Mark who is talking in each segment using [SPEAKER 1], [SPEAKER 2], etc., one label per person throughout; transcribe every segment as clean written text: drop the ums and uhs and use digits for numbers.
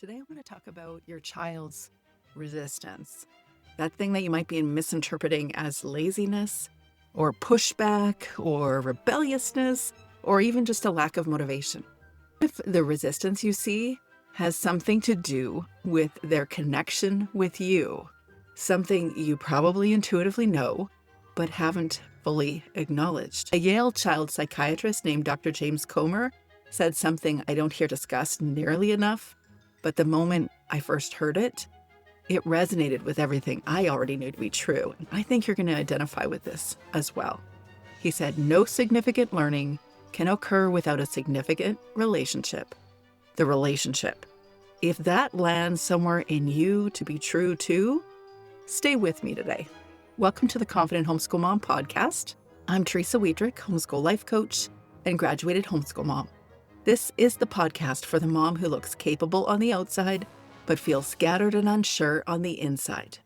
[SPEAKER 1] Today, I want to talk about your child's resistance. That thing that you might be misinterpreting as laziness, or pushback, or rebelliousness, or even just a lack of motivation. If the resistance you see has something to do with their connection with you, something you probably intuitively know, but haven't fully acknowledged. A Yale child psychiatrist named Dr. James Comer said something I don't hear discussed nearly enough. But the moment I first heard it, it resonated with everything I already knew to be true. And I think you're going to identify with this as well. He said, no significant learning can occur without a significant relationship. The relationship. If that lands somewhere in you to be true too, stay with me today. Welcome to the Confident Homeschool Mom podcast. I'm Teresa Wiedrich, homeschool life coach and graduated homeschool mom. This is the podcast for the mom who looks capable on the outside, but feels scattered and unsure on the inside.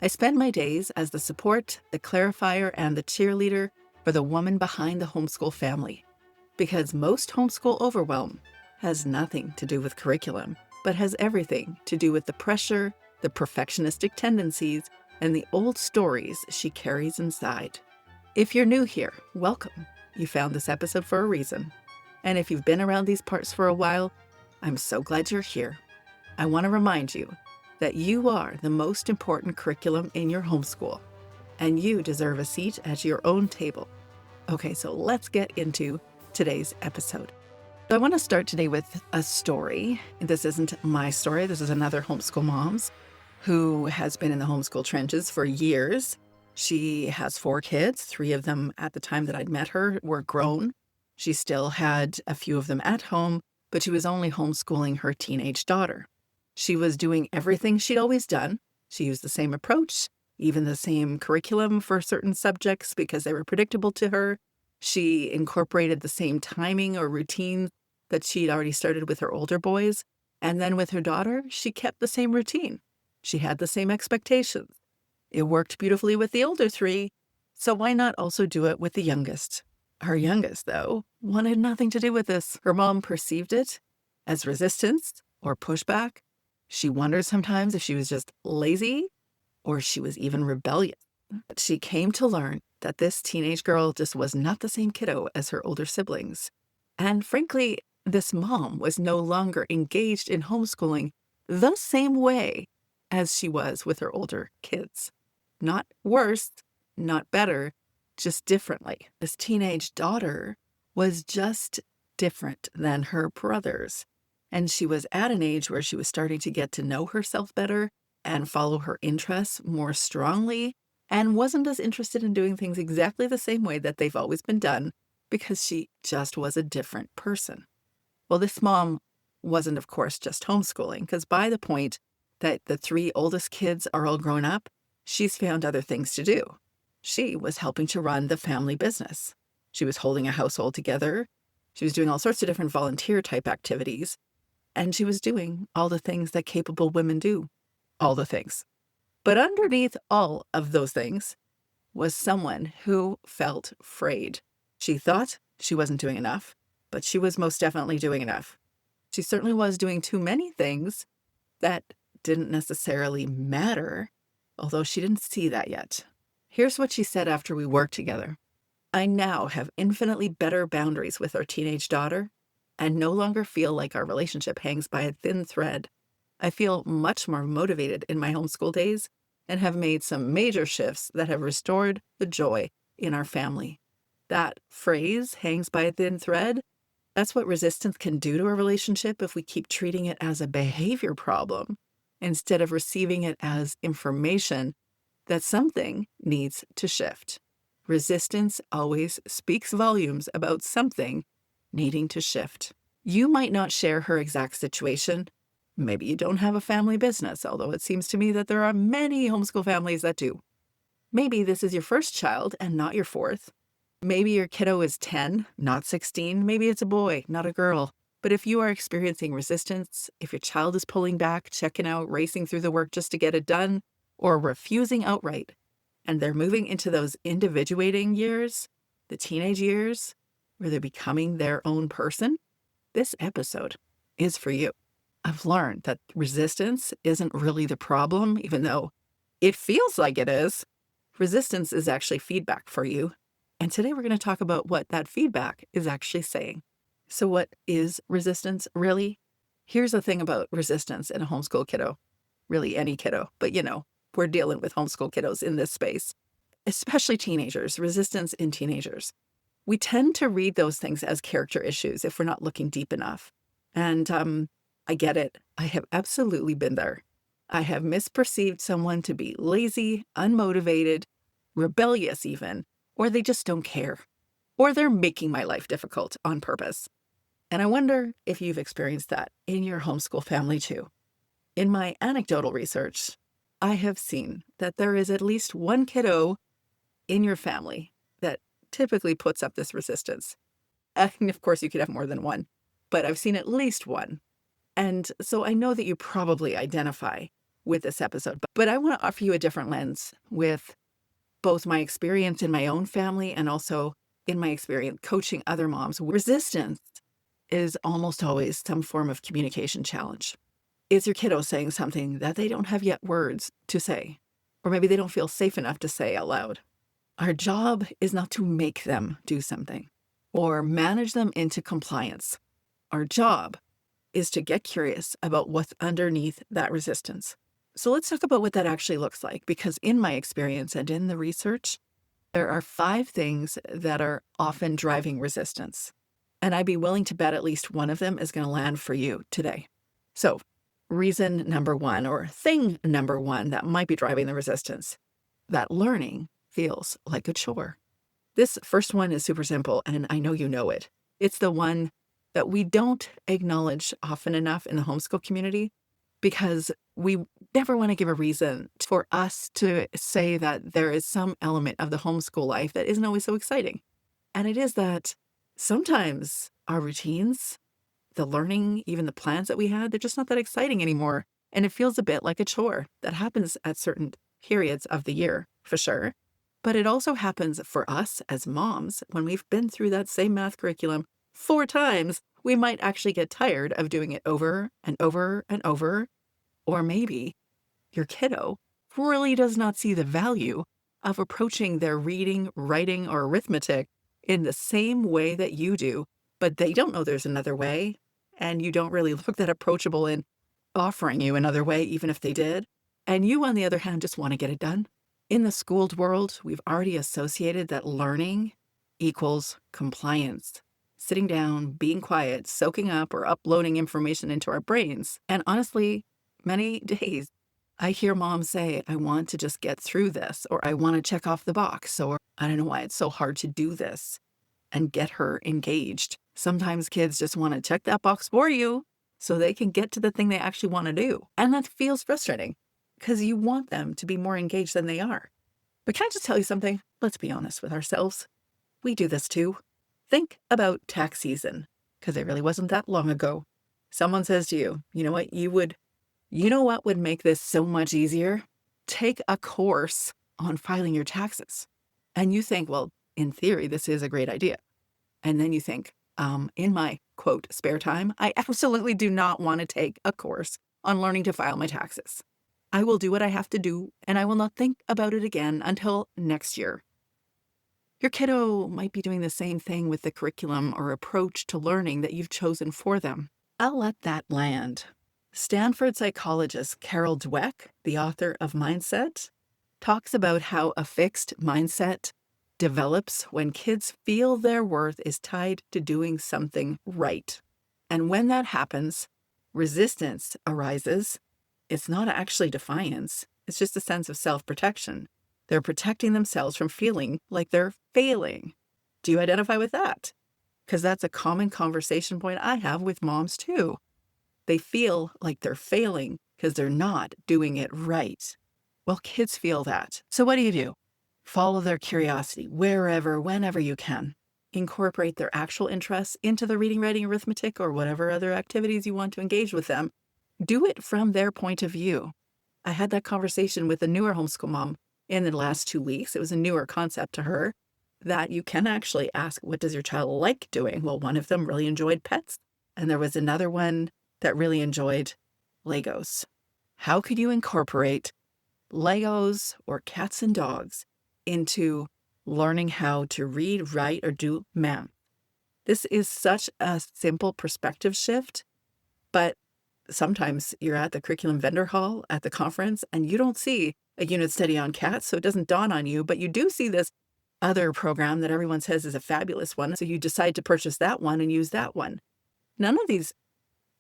[SPEAKER 1] I spend my days as the support, the clarifier, and the cheerleader for the woman behind the homeschool family. Because most homeschool overwhelm has nothing to do with curriculum, but has everything to do with the pressure, the perfectionistic tendencies, and the old stories she carries inside. If you're new here, welcome. You found this episode for a reason. And if you've been around these parts for a while, I'm so glad you're here. I want to remind you that you are the most important curriculum in your homeschool, and you deserve a seat at your own table. Okay, so let's get into today's episode. So I want to start today with a story. This isn't my story. This is another homeschool mom's who has been in the homeschool trenches for years. She has 4 kids. 3 of them at the time that I'd met her were grown. She still had a few of them at home, but she was only homeschooling her teenage daughter. She was doing everything she'd always done. She used the same approach, even the same curriculum for certain subjects because they were predictable to her. She incorporated the same timing or routine that she'd already started with her older boys. And then with her daughter, she kept the same routine. She had the same expectations. It worked beautifully with the older 3, so why not also do it with the youngest? Her youngest, though, wanted nothing to do with this. Her mom perceived it as resistance or pushback. She wondered sometimes if she was just lazy or she was even rebellious. But she came to learn that this teenage girl just was not the same kiddo as her older siblings. And frankly, this mom was no longer engaged in homeschooling the same way as she was with her older kids. Not worse, not better, just differently. This teenage daughter was just different than her brothers. And she was at an age where she was starting to get to know herself better and follow her interests more strongly, and wasn't as interested in doing things exactly the same way that they've always been done because she just was a different person. Well, this mom wasn't, of course, just homeschooling, because by the point that the 3 oldest kids are all grown up, she's found other things to do. She was helping to run the family business. She was holding a household together. She was doing all sorts of different volunteer type activities. And she was doing all the things that capable women do. All the things. But underneath all of those things was someone who felt frayed. She thought she wasn't doing enough, but she was most definitely doing enough. She certainly was doing too many things that didn't necessarily matter, although she didn't see that yet. Here's what she said after we worked together. I now have infinitely better boundaries with our teenage daughter and no longer feel like our relationship hangs by a thin thread. I feel much more motivated in my homeschool days and have made some major shifts that have restored the joy in our family. That phrase, hangs by a thin thread, that's what resistance can do to a relationship if we keep treating it as a behavior problem instead of receiving it as information that something needs to shift. Resistance always speaks volumes about something needing to shift. You might not share her exact situation. Maybe you don't have a family business, although it seems to me that there are many homeschool families that do. Maybe this is your first child and not your 4th. Maybe your kiddo is 10, not 16. Maybe it's a boy, not a girl. But if you are experiencing resistance, if your child is pulling back, checking out, racing through the work just to get it done, or refusing outright, and they're moving into those individuating years, the teenage years, where they're becoming their own person, this episode is for you. I've learned that resistance isn't really the problem, even though it feels like it is. Resistance is actually feedback for you. And today we're going to talk about what that feedback is actually saying. So, what is resistance really? Here's the thing about resistance in a homeschool kiddo, really any kiddo, but we're dealing with homeschool kiddos in this space, especially teenagers, resistance in teenagers. We tend to read those things as character issues if we're not looking deep enough. And I get it. I have absolutely been there. I have misperceived someone to be lazy, unmotivated, rebellious even, or they just don't care, or they're making my life difficult on purpose. And I wonder if you've experienced that in your homeschool family too. In my anecdotal research, I have seen that there is at least one kiddo in your family that typically puts up this resistance. And of course, you could have more than one, but I've seen at least one. And so I know that you probably identify with this episode, but I want to offer you a different lens with both my experience in my own family and also in my experience coaching other moms. Resistance is almost always some form of communication challenge. It's your kiddo saying something that they don't have yet words to say, or maybe they don't feel safe enough to say out loud. Our job is not to make them do something or manage them into compliance. Our job is to get curious about what's underneath that resistance. So let's talk about what that actually looks like, because in my experience and in the research, there are 5 things that are often driving resistance. And I'd be willing to bet at least one of them is going to land for you today. So, reason number 1, or thing number 1 that might be driving the resistance, that learning feels like a chore. This first one is super simple, and I know you know it. It's the one that we don't acknowledge often enough in the homeschool community because we never want to give a reason for us to say that there is some element of the homeschool life that isn't always so exciting. And it is that sometimes our routines, the learning, even the plans that we had, they're just not that exciting anymore. And it feels a bit like a chore that happens at certain periods of the year, for sure. But it also happens for us as moms when we've been through that same math curriculum 4 times. We might actually get tired of doing it over and over and over. Or maybe your kiddo really does not see the value of approaching their reading, writing, or arithmetic in the same way that you do, but they don't know there's another way, and you don't really look that approachable in offering you another way, even if they did. And you, on the other hand, just want to get it done. In the schooled world, we've already associated that learning equals compliance. Sitting down, being quiet, soaking up, or uploading information into our brains. And honestly, many days, I hear moms say, I want to just get through this, or I want to check off the box, or I don't know why it's so hard to do this, and get her engaged. Sometimes kids just want to check that box for you so they can get to the thing they actually want to do. And that feels frustrating because you want them to be more engaged than they are. But can I just tell you something? Let's be honest with ourselves. We do this too. Think about tax season, because it really wasn't that long ago. Someone says to you, you know what would make this so much easier? Take a course on filing your taxes. And you think, well, in theory, this is a great idea. And then you think, in my, quote, spare time, I absolutely do not want to take a course on learning to file my taxes. I will do what I have to do, and I will not think about it again until next year. Your kiddo might be doing the same thing with the curriculum or approach to learning that you've chosen for them. I'll let that land. Stanford psychologist Carol Dweck, the author of Mindset, talks about how a fixed mindset develops when kids feel their worth is tied to doing something right. And when that happens, resistance arises. It's not actually defiance. It's just a sense of self-protection. They're protecting themselves from feeling like they're failing. Do you identify with that? Because that's a common conversation point I have with moms too. They feel like they're failing because they're not doing it right. Well, kids feel that. So what do? Follow their curiosity wherever, whenever you can. Incorporate their actual interests into the reading, writing, arithmetic, or whatever other activities you want to engage with them. Do it from their point of view. I had that conversation with a newer homeschool mom in the last 2 weeks. It was a newer concept to her that you can actually ask, what does your child like doing? Well, one of them really enjoyed pets. And there was another one that really enjoyed Legos. How could you incorporate Legos or cats and dogs into learning how to read, write, or do math? This is such a simple perspective shift, but sometimes you're at the curriculum vendor hall at the conference and you don't see a unit study on cats, so it doesn't dawn on you, but you do see this other program that everyone says is a fabulous one, so you decide to purchase that one and use that one. None of these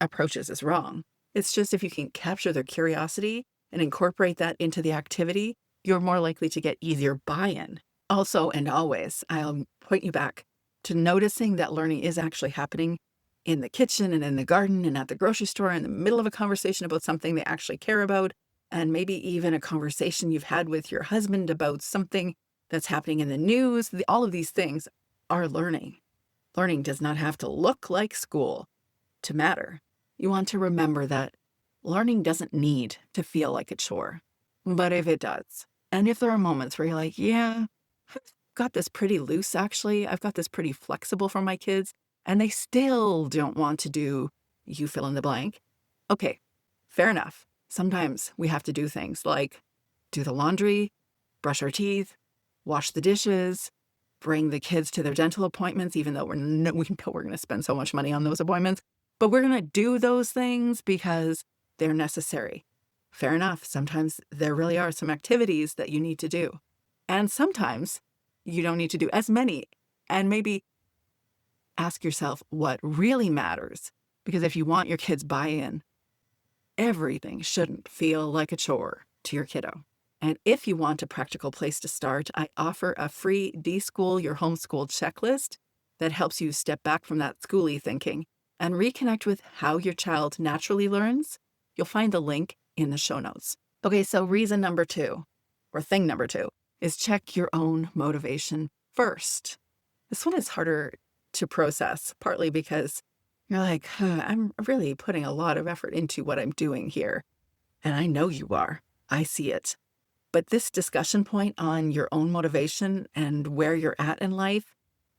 [SPEAKER 1] approaches is wrong. It's just if you can capture their curiosity and incorporate that into the activity, you're more likely to get easier buy-in. Also, and always, I'll point you back to noticing that learning is actually happening in the kitchen and in the garden and at the grocery store in the middle of a conversation about something they actually care about, and maybe even a conversation you've had with your husband about something that's happening in the news. All of these things are learning. Learning does not have to look like school to matter. You want to remember that learning doesn't need to feel like a chore. But if it does, and if there are moments where you're like, yeah, I've got this pretty loose actually, I've got this pretty flexible for my kids, and they still don't want to do you fill in the blank. Okay, fair enough. Sometimes we have to do things like do the laundry, brush our teeth, wash the dishes, bring the kids to their dental appointments, even though we know we're going to spend so much money on those appointments. But we're going to do those things because they're necessary. Fair enough. Sometimes there really are some activities that you need to do. And sometimes you don't need to do as many. And maybe ask yourself what really matters. Because if you want your kids' buy-in, everything shouldn't feel like a chore to your kiddo. And if you want a practical place to start, I offer a free De-School Your Homeschool checklist that helps you step back from that schooly thinking and reconnect with how your child naturally learns. You'll find the link in the show notes. Okay, so reason number 2, or thing number 2, is check your own motivation first. This one is harder to process, partly because you're like, I'm really putting a lot of effort into what I'm doing here. And I know you are. I see it. But this discussion point on your own motivation and where you're at in life,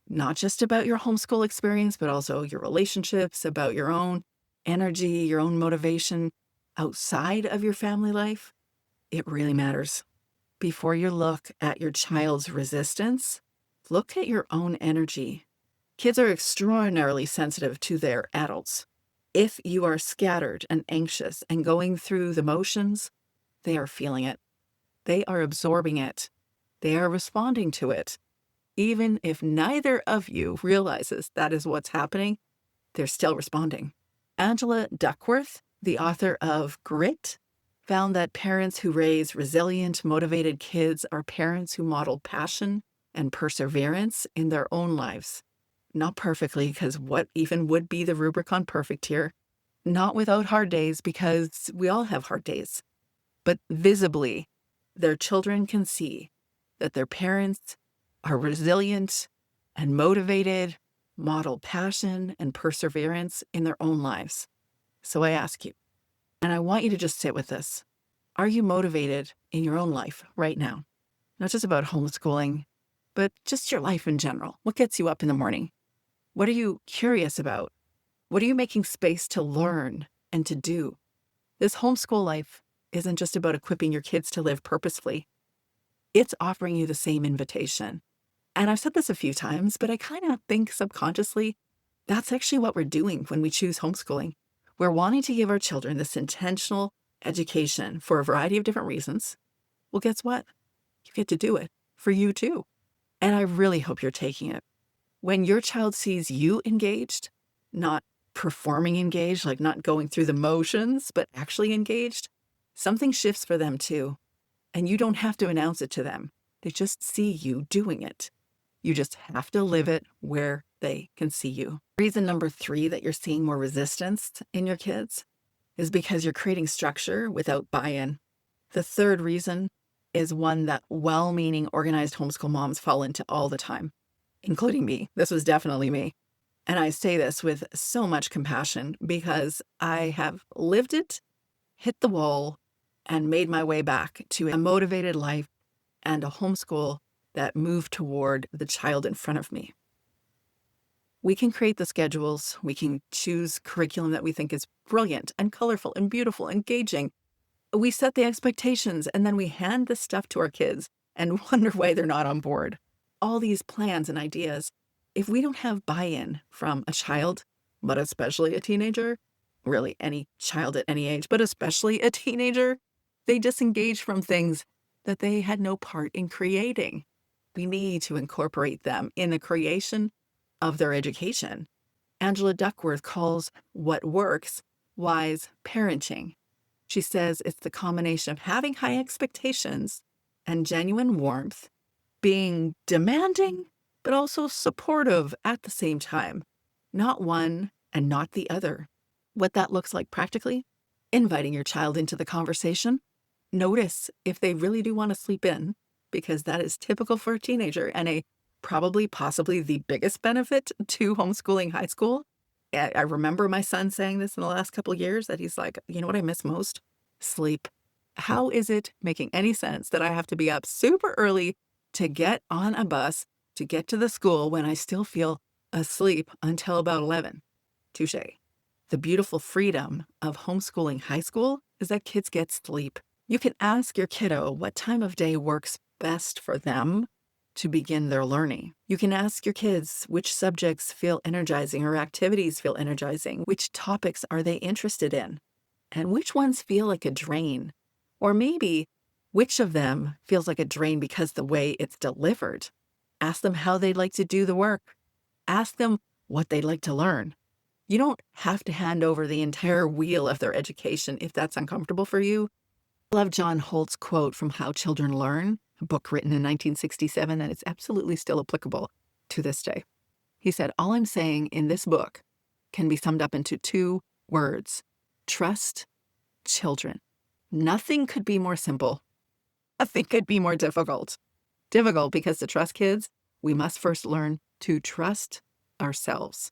[SPEAKER 1] not just about your homeschool experience, but also your relationships, about your own energy, your own motivation outside of your family life, it really matters. Before you look at your child's resistance, look at your own energy. Kids are extraordinarily sensitive to their adults. If you are scattered and anxious and going through the motions, they are feeling it. They are absorbing it. They are responding to it. Even if neither of you realizes that is what's happening, they're still responding. Angela Duckworth, the author of Grit, found that parents who raise resilient, motivated kids are parents who model passion and perseverance in their own lives. Not perfectly, because what even would be the rubric on perfect here? Not without hard days, because we all have hard days. But visibly, their children can see that their parents are resilient and motivated, model passion and perseverance in their own lives. So I ask you, and I want you to just sit with this. Are you motivated in your own life right now? Not just about homeschooling, but just your life in general. What gets you up in the morning? What are you curious about? What are you making space to learn and to do? This homeschool life isn't just about equipping your kids to live purposefully. It's offering you the same invitation. And I've said this a few times, but I kind of think subconsciously that's actually what we're doing when we choose homeschooling. We're wanting to give our children this intentional education for a variety of different reasons. Well, guess what? You get to do it for you too. And I really hope you're taking it. When your child sees you engaged, not performing engaged, like not going through the motions, but actually engaged, something shifts for them too. And you don't have to announce it to them. They just see you doing it. You just have to live it where they can see you. Reason number 3 that you're seeing more resistance in your kids is because you're creating structure without buy-in. The third reason is one that well-meaning, organized homeschool moms fall into all the time, including me. This was definitely me. And I say this with so much compassion because I have lived it, hit the wall, and made my way back to a motivated life and a homeschool that moved toward the child in front of me. We can create the schedules. We can choose curriculum that we think is brilliant and colorful and beautiful, engaging. We set the expectations and then we hand this stuff to our kids and wonder why they're not on board. All these plans and ideas, if we don't have buy-in from a child, but especially a teenager, really any child at any age, but especially a teenager, they disengage from things that they had no part in creating. We need to incorporate them in the creation of their education. Angela Duckworth calls what works wise parenting. She says it's the combination of having high expectations and genuine warmth, being demanding, but also supportive at the same time, not one and not the other. What that looks like practically, inviting your child into the conversation. Notice if they really do want to sleep in, because that is typical for a teenager and possibly the biggest benefit to homeschooling high school. I remember my son saying this in the last couple of years that he's like, you know what I miss most? Sleep. How is it making any sense that I have to be up super early to get on a bus to get to the school when I still feel asleep until about 11? Touche. The beautiful freedom of homeschooling high school is that kids get sleep. You can ask your kiddo what time of day works best for them to begin their learning. You can ask your kids which subjects feel energizing or activities feel energizing, which topics are they interested in, and which ones feel like a drain. Or maybe which of them feels like a drain because the way it's delivered. Ask them how they'd like to do the work. Ask them what they'd like to learn. You don't have to hand over the entire wheel of their education if that's uncomfortable for you. I love John Holt's quote from How Children Learn, a book written in 1967, and it's absolutely still applicable to this day. He said, all I'm saying in this book can be summed up into 2 words: trust children. Nothing could be more simple. Nothing could be more difficult. Difficult because to trust kids, we must first learn to trust ourselves.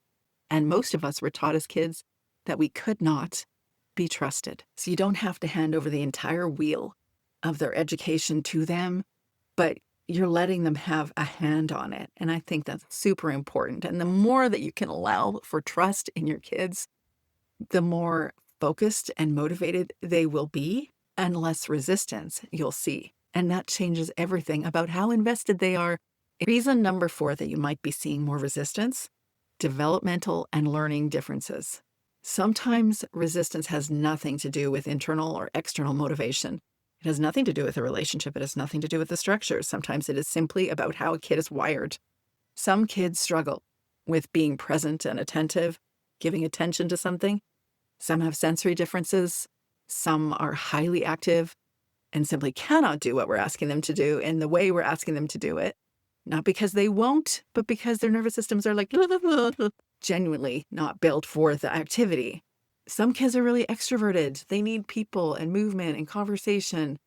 [SPEAKER 1] And most of us were taught as kids that we could not be trusted. So you don't have to hand over the entire wheel of their education to them, but you're letting them have a hand on it. And I think that's super important. And the more that you can allow for trust in your kids, the more focused and motivated they will be and less resistance you'll see. And that changes everything about how invested they are. Reason number 4 that you might be seeing more resistance: developmental and learning differences. Sometimes resistance has nothing to do with internal or external motivation. It has nothing to do with the relationship. It has nothing to do with the structure. Sometimes it is simply about how a kid is wired. Some kids struggle with being present and attentive, giving attention to something. Some have sensory differences. Some are highly active and simply cannot do what we're asking them to do in the way we're asking them to do it. Not because they won't, but because their nervous systems are like genuinely not built for the activity. Some kids are really extroverted. They need people and movement and conversation.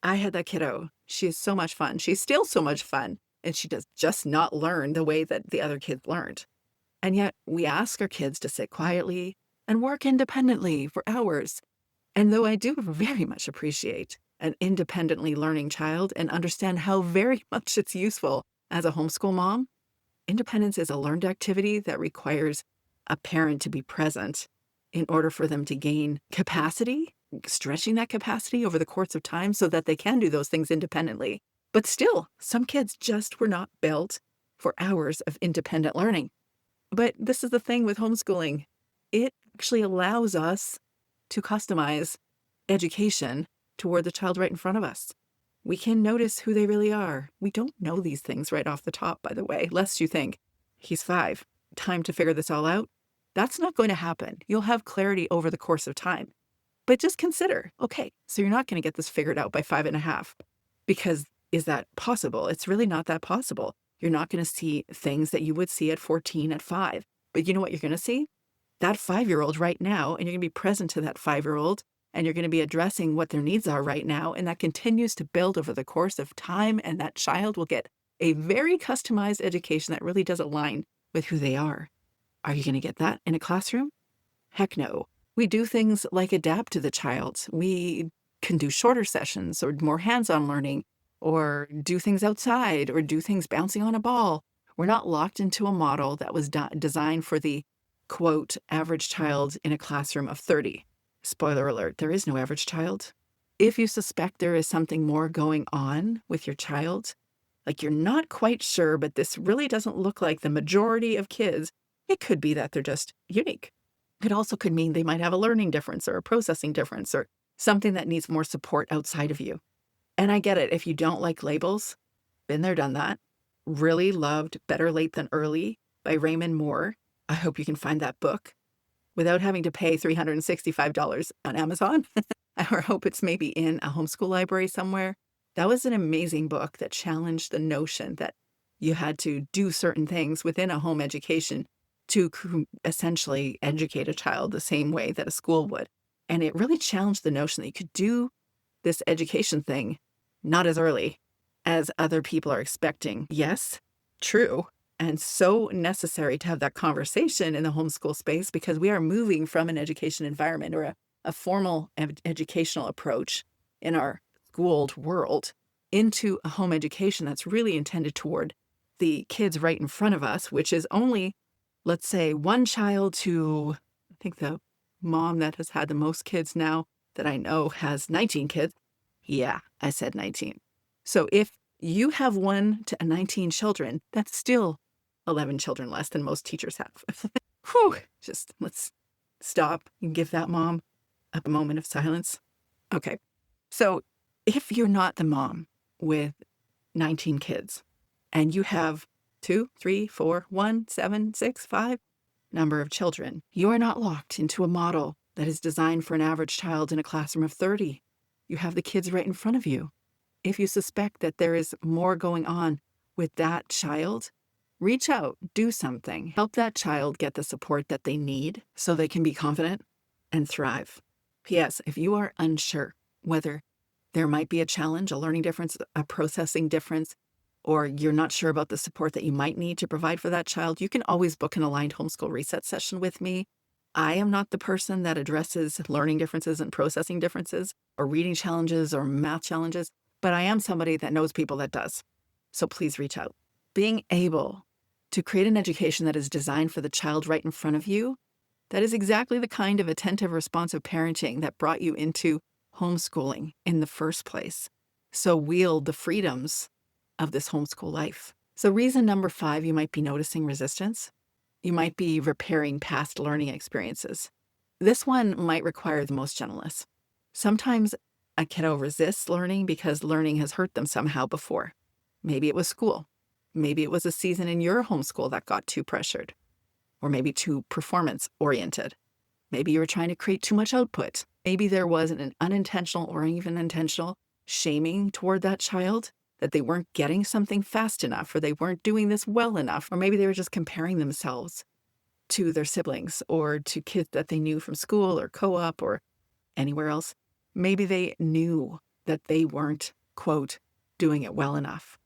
[SPEAKER 1] I had that kiddo. She is so much fun. She's still so much fun. And she does just not learn the way that the other kids learned. And yet we ask our kids to sit quietly and work independently for hours. And though I do very much appreciate an independently learning child and understand how very much it's useful as a homeschool mom, independence is a learned activity that requires a parent to be present in order for them to gain capacity, stretching that capacity over the course of time so that they can do those things independently. But still, some kids just were not built for hours of independent learning. But this is the thing with homeschooling. It actually allows us to customize education toward the child right in front of us. We can notice who they really are. We don't know these things right off the top, by the way, lest you think, he's 5, time to figure this all out. That's not going to happen. You'll have clarity over the course of time. But just consider, okay, so you're not going to get this figured out by 5.5, because is that possible? It's really not that possible. You're not going to see things that you would see at 14, at 5. But you know what you're going to see? That 5-year-old right now, and you're going to be present to that 5-year-old, and you're going to be addressing what their needs are right now, and that continues to build over the course of time, and that child will get a very customized education that really does align with who they are. Are you going to get that in a classroom? Heck no. We do things like adapt to the child. We can do shorter sessions or more hands-on learning, or do things outside, or do things bouncing on a ball. We're not locked into a model that was designed for the, quote, average child in a classroom of 30. Spoiler alert, there is no average child. If you suspect there is something more going on with your child, like you're not quite sure, but this really doesn't look like the majority of kids, it could be that they're just unique. It also could mean they might have a learning difference or a processing difference or something that needs more support outside of you. And I get it. If you don't like labels, been there, done that. Really loved Better Late Than Early by Raymond Moore. I hope you can find that book without having to pay $365 on Amazon. I hope it's maybe in a homeschool library somewhere. That was an amazing book that challenged the notion that you had to do certain things within a home education to essentially educate a child the same way that a school would. And it really challenged the notion that you could do this education thing not as early as other people are expecting. Yes, true, and so necessary to have that conversation in the homeschool space because we are moving from an education environment or a formal educational approach in our schooled world into a home education that's really intended toward the kids right in front of us, which is only, let's say, one child to, I think the mom that has had the most kids now that I know has 19 kids. Yeah, I said 19. So if you have 1 to 19 children, that's still 11 children less than most teachers have. Whew, just let's stop and give that mom a moment of silence. Okay, so if you're not the mom with 19 kids and you have 2, 3, 4, 1, 7, 6, 5 number of children, you are not locked into a model that is designed for an average child in a classroom of 30. You have the kids right in front of you. If you suspect that there is more going on with that child, reach out, do something, help that child get the support that they need so they can be confident and thrive. P.S. If you are unsure whether there might be a challenge, a learning difference, a processing difference, or you're not sure about the support that you might need to provide for that child, you can always book an aligned homeschool reset session with me. I am not the person that addresses learning differences and processing differences or reading challenges or math challenges, but I am somebody that knows people that does. So please reach out. Being able to create an education that is designed for the child right in front of you, that is exactly the kind of attentive, responsive parenting that brought you into homeschooling in the first place. So wield the freedoms of this homeschool life. So reason number 5, you might be noticing resistance. You might be repairing past learning experiences. This one might require the most gentleness. Sometimes a kiddo resists learning because learning has hurt them somehow before. Maybe it was school. Maybe it was a season in your homeschool that got too pressured, or maybe too performance-oriented. Maybe you were trying to create too much output. Maybe there was an unintentional or even intentional shaming toward that child, that they weren't getting something fast enough, or they weren't doing this well enough, or maybe they were just comparing themselves to their siblings or to kids that they knew from school or co-op or anywhere else. Maybe they knew that they weren't, quote, doing it well enough.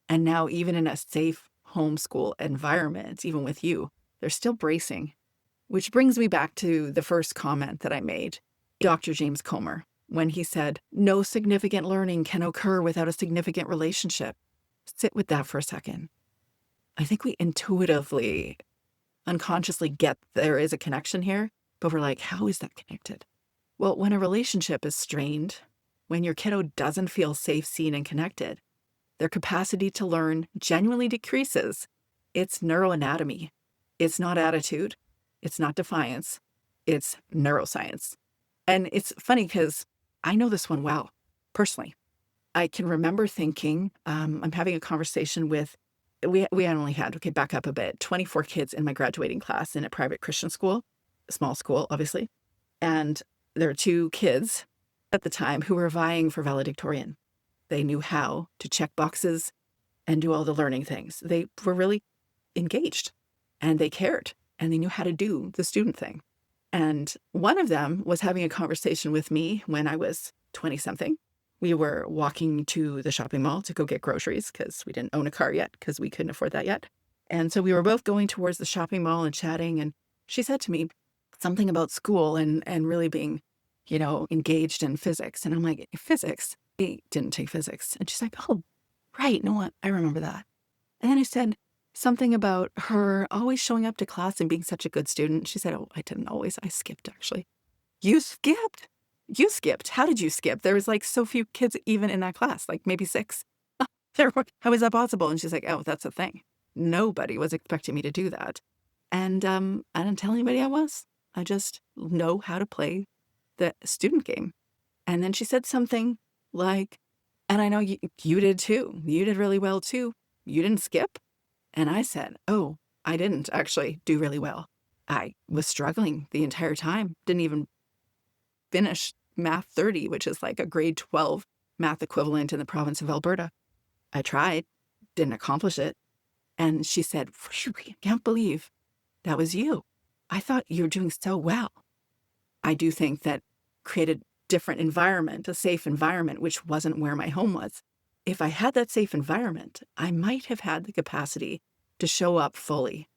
[SPEAKER 1] And now even in a safe homeschool environment, even with you, they're still bracing. Which brings me back to the first comment that I made, Dr. James Comer, when he said, no significant learning can occur without a significant relationship. Sit with that for a second. I think we intuitively, unconsciously get there is a connection here, but we're like, how is that connected? Well, when a relationship is strained, when your kiddo doesn't feel safe, seen, and connected, their capacity to learn genuinely decreases. It's neuroanatomy. It's not attitude. It's not defiance. It's neuroscience. And it's funny because I know this one well, personally. I can remember thinking, I'm having a conversation with, we only had, okay, back up a bit, 24 kids in my graduating class in a private Christian school, a small school, obviously. And there were 2 kids at the time who were vying for valedictorian. They knew how to check boxes and do all the learning things. They were really engaged and they cared and they knew how to do the student thing. And one of them was having a conversation with me when I was 20-something. We were walking to the shopping mall to go get groceries because we didn't own a car yet because we couldn't afford that yet. And so we were both going towards the shopping mall and chatting. And she said to me something about school and really being, engaged in physics. And I'm like, physics? He didn't take physics. And she's like, oh, right. No, I remember that. And then I said, something about her always showing up to class and being such a good student. She said, "Oh, I didn't always. I skipped, actually." "You skipped? You skipped. How did you skip? There was, like, so few kids even in that class, like, maybe 6. How is that possible?" And she's like, "Oh, that's the thing. Nobody was expecting me to do that." And, I didn't tell anybody I was. I just know how to play the student game. And then she said something like, "And I know you did too. You did really well too. You didn't skip?" And I said, "Oh, I didn't actually do really well. I was struggling the entire time. Didn't even finish Math 30, which is like a grade 12 math equivalent in the province of Alberta. I tried, didn't accomplish it." And she said, "Really? I can't believe that was you. I thought you were doing so well." I do think that created different environment, a safe environment, which wasn't where my home was. If I had that safe environment, I might have had the capacity to show up fully.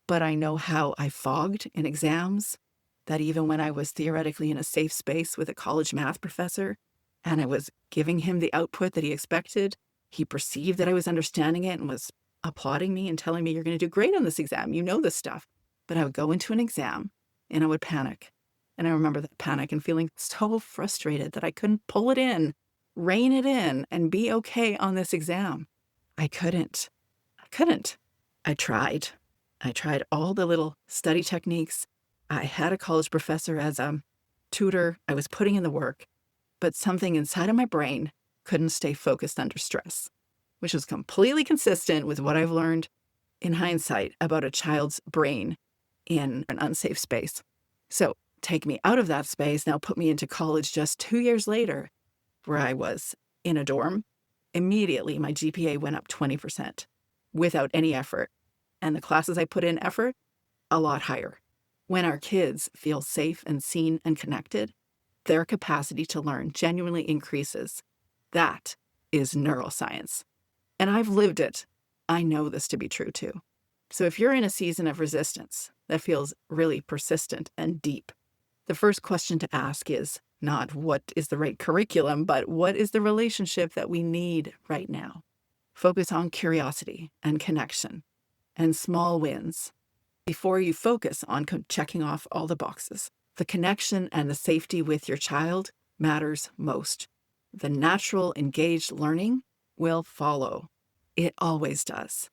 [SPEAKER 1] But I know how I fogged in exams, that even when I was theoretically in a safe space with a college math professor and I was giving him the output that he expected, he perceived that I was understanding it and was applauding me and telling me, "You're going to do great on this exam. You know this stuff." But I would go into an exam and I would panic. And I remember that panic and feeling so frustrated that I couldn't pull it in, rein it in, and be okay on this exam. I couldn't. I couldn't. I tried. I tried all the little study techniques. I had a college professor as a tutor. I was putting in the work, but something inside of my brain couldn't stay focused under stress, which was completely consistent with what I've learned in hindsight about a child's brain in an unsafe space. So take me out of that space, now put me into college just 2 years later, where I was in a dorm. Immediately, my GPA went up 20% without any effort. And the classes I put in effort, a lot higher. When our kids feel safe and seen and connected, their capacity to learn genuinely increases. That is neuroscience. And I've lived it. I know this to be true too. So if you're in a season of resistance that feels really persistent and deep, the first question to ask is not what is the right curriculum, but what is the relationship that we need right now? Focus on curiosity and connection and small wins before you focus on checking off all the boxes. The connection and the safety with your child matters most. The natural, engaged learning will follow. It always does,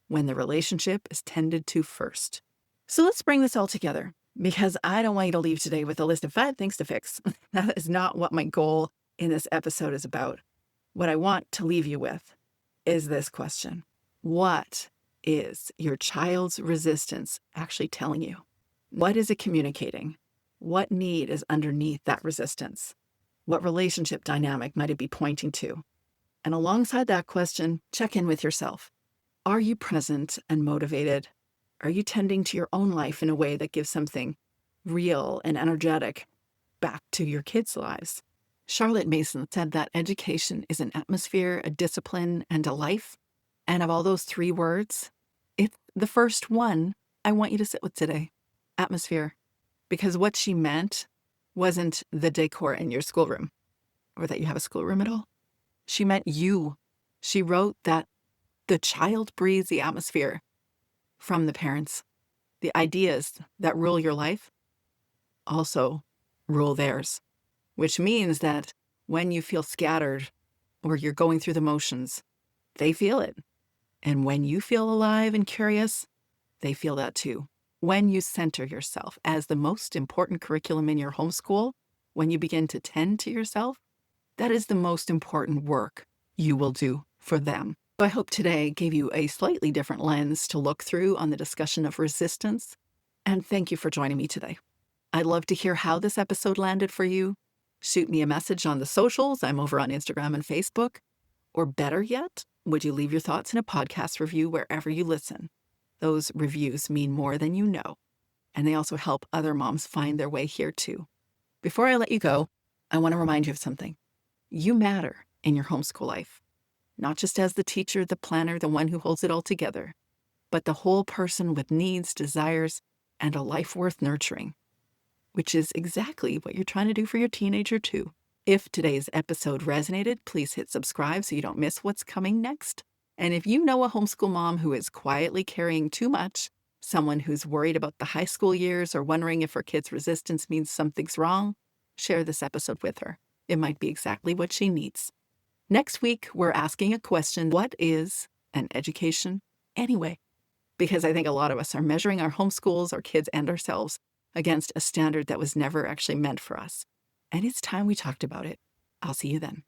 [SPEAKER 1] when the relationship is tended to first. So let's bring this all together, because I don't want you to leave today with a list of 5 things to fix. That is not what my goal in this episode is about. What I want to leave you with is this question. What is your child's resistance actually telling you? What is it communicating? What need is underneath that resistance? What relationship dynamic might it be pointing to? And alongside that question, check in with yourself. Are you present and motivated? Are you tending to your own life in a way that gives something real and energetic back to your kids' lives? Charlotte Mason said that education is an atmosphere, a discipline, and a life. And of all those 3 words, it's the first one I want you to sit with today. Atmosphere. Because what she meant wasn't the decor in your schoolroom, or that you have a schoolroom at all. She meant you. She wrote that the child breathes the atmosphere from the parents. The ideas that rule your life also rule theirs, which means that when you feel scattered or you're going through the motions, they feel it. And when you feel alive and curious, they feel that too. When you center yourself as the most important curriculum in your homeschool, when you begin to tend to yourself, that is the most important work you will do for them. So I hope today gave you a slightly different lens to look through on the discussion of resistance. And thank you for joining me today. I'd love to hear how this episode landed for you. Shoot me a message on the socials. I'm over on Instagram and Facebook. Or better yet, would you leave your thoughts in a podcast review wherever you listen? Those reviews mean more than you know. And they also help other moms find their way here too. Before I let you go, I want to remind you of something. You matter in your homeschool life. Not just as the teacher, the planner, the one who holds it all together, but the whole person with needs, desires, and a life worth nurturing, which is exactly what you're trying to do for your teenager too. If today's episode resonated, please hit subscribe so you don't miss what's coming next. And if you know a homeschool mom who is quietly carrying too much, someone who's worried about the high school years or wondering if her kid's resistance means something's wrong, share this episode with her. It might be exactly what she needs. Next week, we're asking a question: what is an education anyway? Because I think a lot of us are measuring our homeschools, our kids, and ourselves against a standard that was never actually meant for us. And it's time we talked about it. I'll see you then.